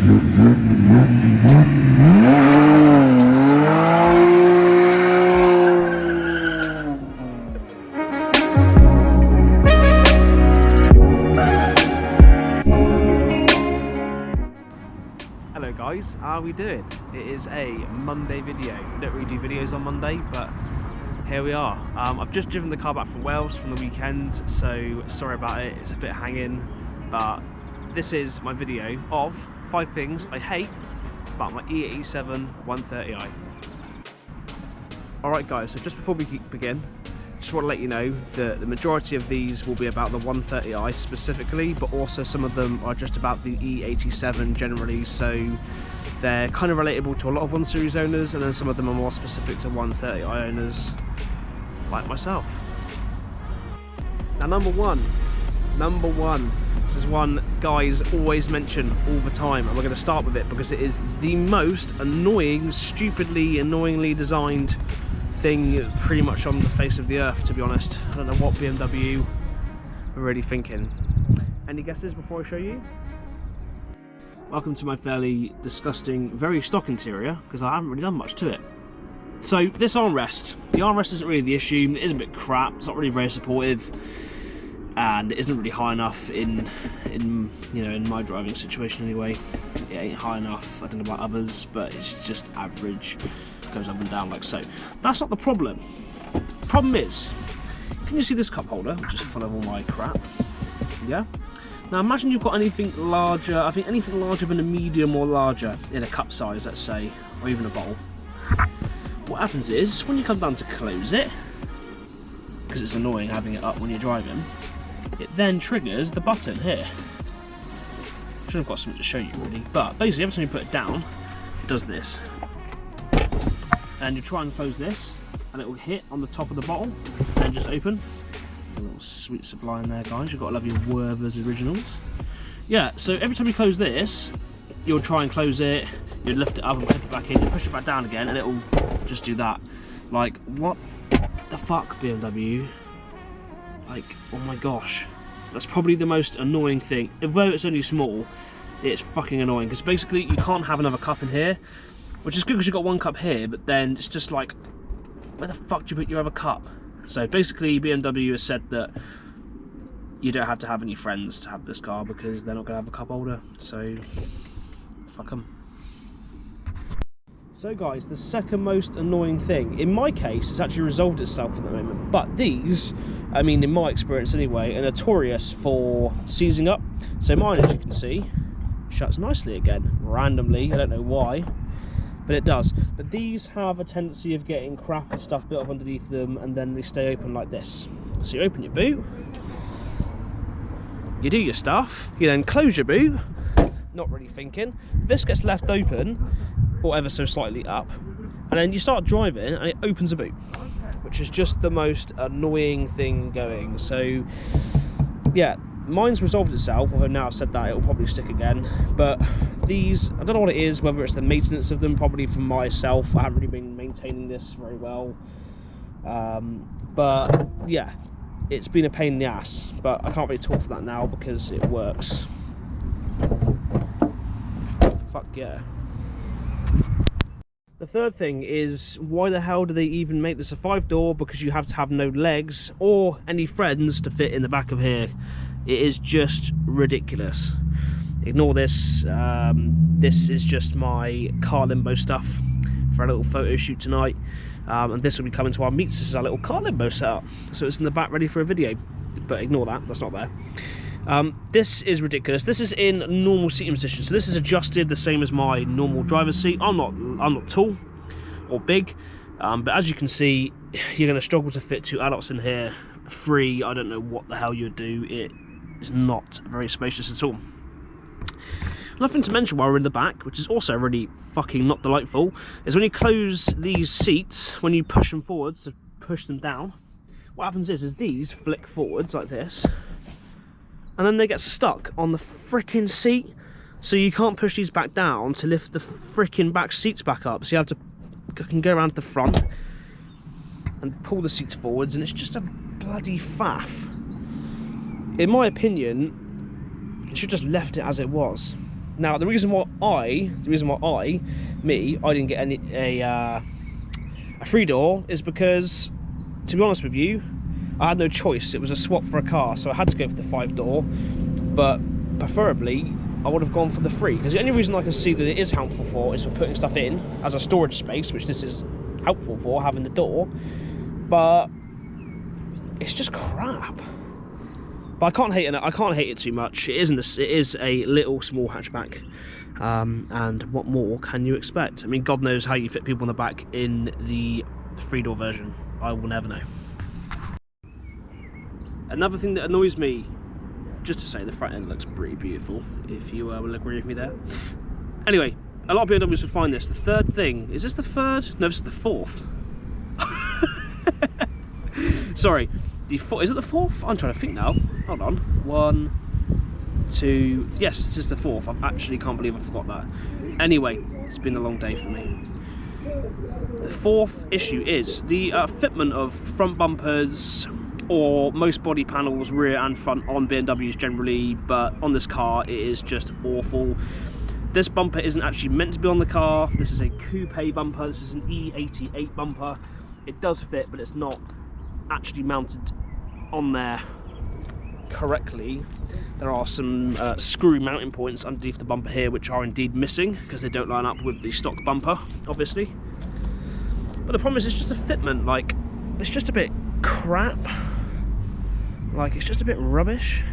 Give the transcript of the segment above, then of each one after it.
Hello guys, how are we doing? It is a Monday video. We don't really do videos on Monday, but here we are. I've just driven the car back from Wales from the weekend, so sorry about it, it's a bit hanging, but this is my video of 5 things I hate about my E87 130i. Alright guys, so just before we begin, just want to let you know that the majority of these will be about the 130i specifically, but also some of them are just about the E87 generally, so they're kind of relatable to a lot of 1 Series owners, and then some of them are more specific to 130i owners like myself. Now number one, this is one guys always mention all the time, and we're going to start with it because it is the most annoying, stupidly, annoyingly designed thing pretty much on the face of the earth, to be honest. I don't know what BMW were really thinking. Any guesses before I show you? Welcome to my fairly disgusting, very stock interior, because I haven't really done much to it. So this armrest, the armrest isn't really the issue. It is a bit crap, it's not really very supportive, and it isn't really high enough in my driving situation anyway. It ain't high enough. I don't know about others, but it's just average. Goes up and down like so. That's not the problem. The problem is, can you see this cup holder, which is full of all my crap? Yeah? Now imagine you've got anything larger, I think anything larger than a medium or larger in a cup size, let's say, or even a bowl. What happens is, when you come down to close it, because it's annoying having it up when you're driving, it then triggers the button here. Should have got something to show you really, but basically every time you put it down, it does this. And you try and close this, and it will hit on the top of the bottle, and just open. A little sweet supply in there, guys. You've got to love your Werther's originals. Yeah, so every time you close this, you'll try and close it, you lift it up and put it back in, you push it back down again, and it will just do that. Like, what the fuck, BMW? Like, oh my gosh. That's probably the most annoying thing. Although it's only small, it's fucking annoying, because basically you can't have another cup in here, which is good because you've got 1 cup here, but then it's just like, where the fuck do you put your other cup? So basically BMW has said that you don't have to have any friends to have this car because they're not going to have a cup holder, so fuck them. So guys, the second most annoying thing, in my case, it's actually resolved itself at the moment, but these, I mean in my experience anyway, are notorious for seizing up. So mine, as you can see, shuts nicely again, randomly, I don't know why, but it does. But these have a tendency of getting crap and stuff built up underneath them, and then they stay open like this. So you open your boot, you do your stuff, you then close your boot, not really thinking, this gets left open, or ever so slightly up, and then you start driving and it opens a boot, which is just the most annoying thing going. So yeah, mine's resolved itself, although now I've said that, it'll probably stick again. But these, I don't know what it is, whether it's the maintenance of them, probably from myself. I haven't really been maintaining this very well. But yeah, it's been a pain in the ass, but I can't really talk for that now because it works. Fuck yeah. The third thing is, why the hell do they even make this a 5-door? Because you have to have no legs or any friends to fit in the back of here. It is just ridiculous. Ignore this. This is just my car limbo stuff for a little photo shoot tonight. And this will be coming to our meets. This is our little car limbo setup. So it's in the back ready for a video. But ignore that, that's not there. This is ridiculous. This is in normal seating position, so this is adjusted the same as my normal driver's seat. I'm not tall or big, but as you can see, you're going to struggle to fit 2 adults in here. 3, I don't know what the hell you would do. It is not very spacious at all. Nothing to mention while we're in the back, which is also really fucking not delightful, is when you close these seats, when you push them forwards to push them down, what happens is these flick forwards like this, and then they get stuck on the frickin' seat, so you can't push these back down to lift the frickin' back seats back up. So you have to go around to the front and pull the seats forwards, and it's just a bloody faff. In my opinion, you should just left it as it was. Now, the reason why I didn't get a 3-door is because, to be honest with you, I had no choice. It was a swap for a car, so I had to go for the 5-door, but preferably I would have gone for the 3, because the only reason I can see that it is helpful for is for putting stuff in as a storage space, which this is helpful for, having the door, but it's just crap. But I can't hate it. I can't hate it too much. It is a little small hatchback, and what more can you expect? I mean, God knows how you fit people in the back in the 3-door version. I will never know. Another thing that annoys me, just to say, the front end looks pretty beautiful, if you will agree with me there. Anyway, a lot of BMWs would find this. The third thing, is this the third? No, this is the fourth. Sorry, is it the fourth? I'm trying to think now. Hold on. 1, 2, yes, this is the fourth. I actually can't believe I forgot that. Anyway, it's been a long day for me. The fourth issue is the fitment of front bumpers, or most body panels, rear and front, on BMWs generally, but on this car it is just awful. This bumper isn't actually meant to be on the car. This is a coupe bumper. This is an E88 bumper. It does fit, but it's not actually mounted on there correctly. There are some screw mounting points underneath the bumper here which are indeed missing because they don't line up with the stock bumper, obviously. But the problem is it's just a fitment. Like, it's just a bit crap. Like, it's just a bit rubbish,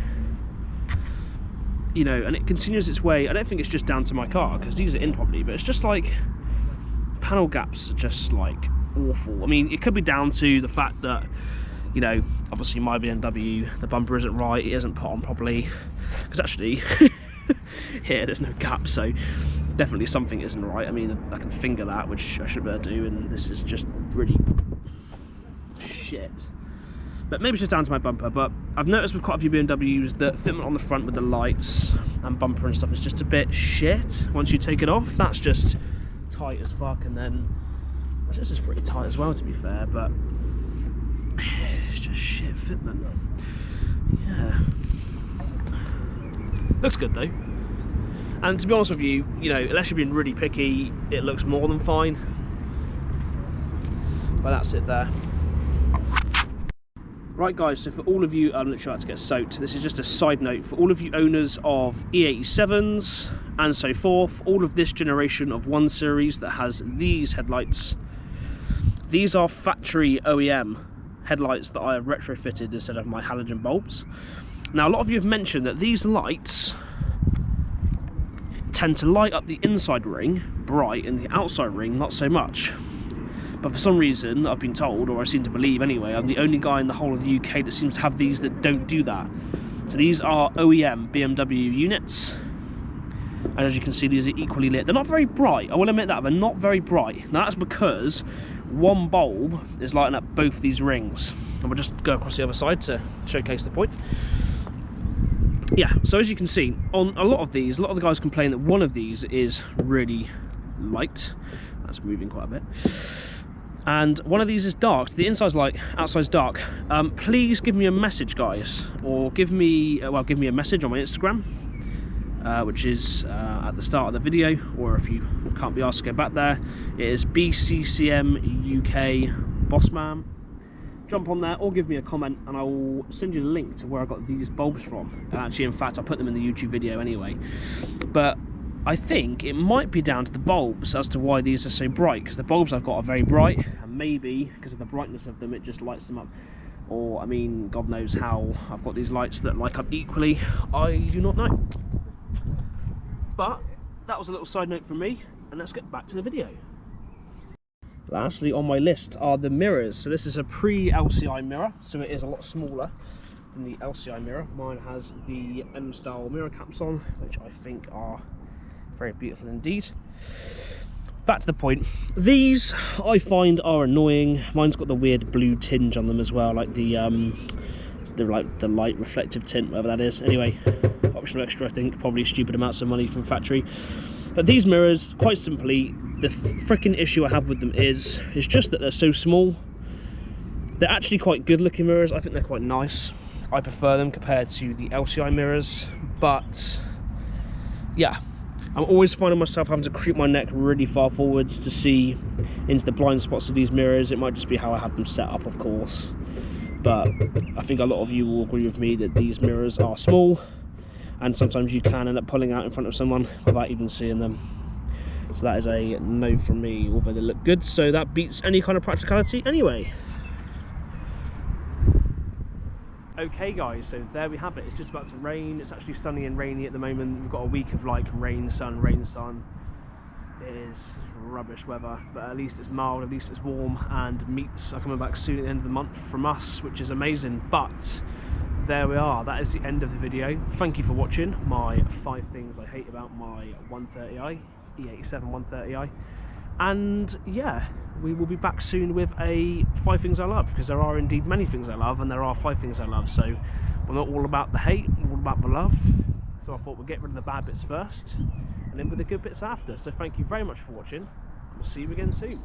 you know, and it continues its way. I don't think it's just down to my car, because these are in properly, but it's just like panel gaps are just like awful. I mean, it could be down to the fact that, you know, obviously my BMW, the bumper isn't right, it isn't put on properly, because actually here there's no gap, so definitely something isn't right. I mean, I can finger that, which I should be able to do, and this is just really shit. But maybe it's just down to my bumper. But I've noticed with quite a few BMWs that fitment on the front with the lights and bumper and stuff is just a bit shit once you take it off. That's just tight as fuck, and then this is pretty tight as well, to be fair, but it's just shit fitment. Yeah, looks good though, and to be honest with you, you know, unless you're being really picky, it looks more than fine. But that's it there. Right guys, so for all of you, I'm literally about to get soaked, this is just a side note, for all of you owners of E87s and so forth, all of this generation of 1 Series that has these headlights, these are factory OEM headlights that I have retrofitted instead of my halogen bulbs. Now, a lot of you have mentioned that these lights tend to light up the inside ring bright and the outside ring not so much. But for some reason, I've been told, or I seem to believe anyway, I'm the only guy in the whole of the UK that seems to have these that don't do that. So these are OEM BMW units. And as you can see, these are equally lit. They're not very bright, I will admit that, they're not very bright. Now that's because one bulb is lighting up both these rings. And we'll just go across the other side to showcase the point. Yeah, so as you can see, on a lot of these, a lot of the guys complain that one of these is really light. That's moving quite a bit. And one of these is dark. The inside's light, outside's dark. Please give me a message, guys, or give me a message on my Instagram, which is at the start of the video, or if you can't be asked to go back there, it is BCCM UK Bossman. Jump on there or give me a comment and I will send you the link to where I got these bulbs from. Actually, in fact, I'll put them in the YouTube video anyway. But I think it might be down to the bulbs as to why these are so bright, because the bulbs I've got are very bright, and maybe because of the brightness of them it just lights them up. Or, I mean, God knows how I've got these lights that light up equally, I do not know. But that was a little side note from me, and let's get back to the video. Lastly on my list are the mirrors. So this is a pre-LCI mirror, so it is a lot smaller than the LCI mirror. Mine has the M-style mirror caps on, which I think are very beautiful indeed. Back to the point. These I find are annoying. Mine's got the weird blue tinge on them as well, like the light reflective tint, whatever that is. Anyway, optional extra, I think, probably stupid amounts of money from factory. But these mirrors, quite simply, the freaking issue I have with them is just that they're so small. They're actually quite good looking mirrors. I think they're quite nice. I prefer them compared to the LCI mirrors, but yeah, I'm always finding myself having to creep my neck really far forwards to see into the blind spots of these mirrors. It might just be how I have them set up, of course, but I think a lot of you will agree with me that these mirrors are small, and sometimes you can end up pulling out in front of someone without even seeing them. So that is a no from me, although they look good, so that beats any kind of practicality anyway. Okay guys, so there we have it. It's just about to rain. It's actually sunny and rainy at the moment. We've got a week of like rain, sun, rain, sun. It is rubbish weather, but at least it's mild, at least it's warm, and meats are coming back soon at the end of the month from us, which is amazing. But there we are, that is the end of the video. Thank you for watching my 5 things I hate about my 130i, E87 130i. And yeah, we will be back soon with a 5 things I love, because there are indeed many things I love, and there are 5 things I love. So we're not all about the hate, we're all about the love. So I thought we'd get rid of the bad bits first, and then with the good bits after. So thank you very much for watching, and we'll see you again soon.